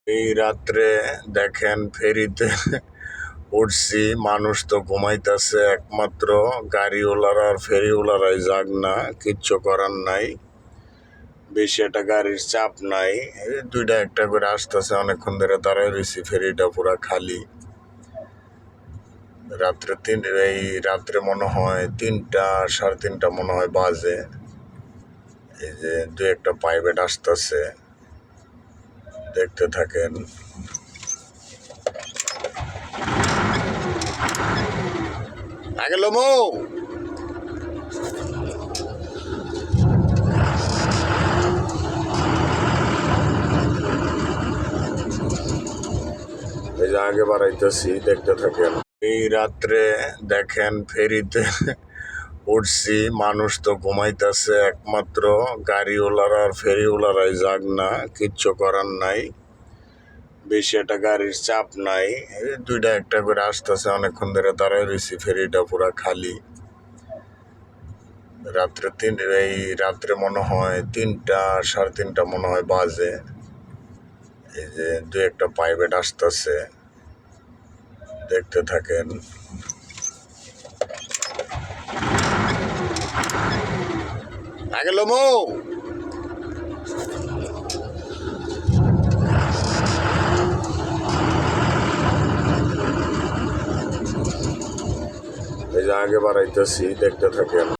এই রাত্রে দেখেন ফেরিতে উঠছি, মানুষ তো ঘুমাইতেছে, একমাত্র গাড়িওয়ালারা আর ফেরিওয়ালারাই জাগ না, কিচ্ছু করার নাই। বেশি একটা গাড়ির চাপ নাই, এই দুইটা একটা করে আসতেছে, অনেকক্ষণ ধরে দাঁড়ায় রয়েছি, ফেরিটা পুরা খালি। রাত্রে মনে হয় 3টা 3:30 মনে হয় বাজে। এই যে দু একটা প্রাইভেট আসতেছে, দেখতে থাকেন। আগে লোমো এই যে আগে বাড়াইতেছি, দেখতে থাকেন। এই রাত্রে দেখেন ফেরিতে উঠছি, মানুষ তো ঘুমাইতেছে, একমাত্র গাড়িওয়ালারা আর ফেরিওয়ালারাই জাগ না, কিচ্ছু করার নাই। বেশি একটা গাড়ির চাপ নাই, এই দুইটা একটা করে আসতেছে, অনেকক্ষণ ধরে দাঁড়ায় রয়েছি, ফেরিটা পুরা খালি। রাত্রে মনে হয় 3টা 3:30 মনে হয় বাজে। এই যে দু একটা প্রাইভেট আসতেছে, দেখতে থাকেন। আগে লোমো এই যে আগে বাড়াইতেছি, দেখতে থাকেন।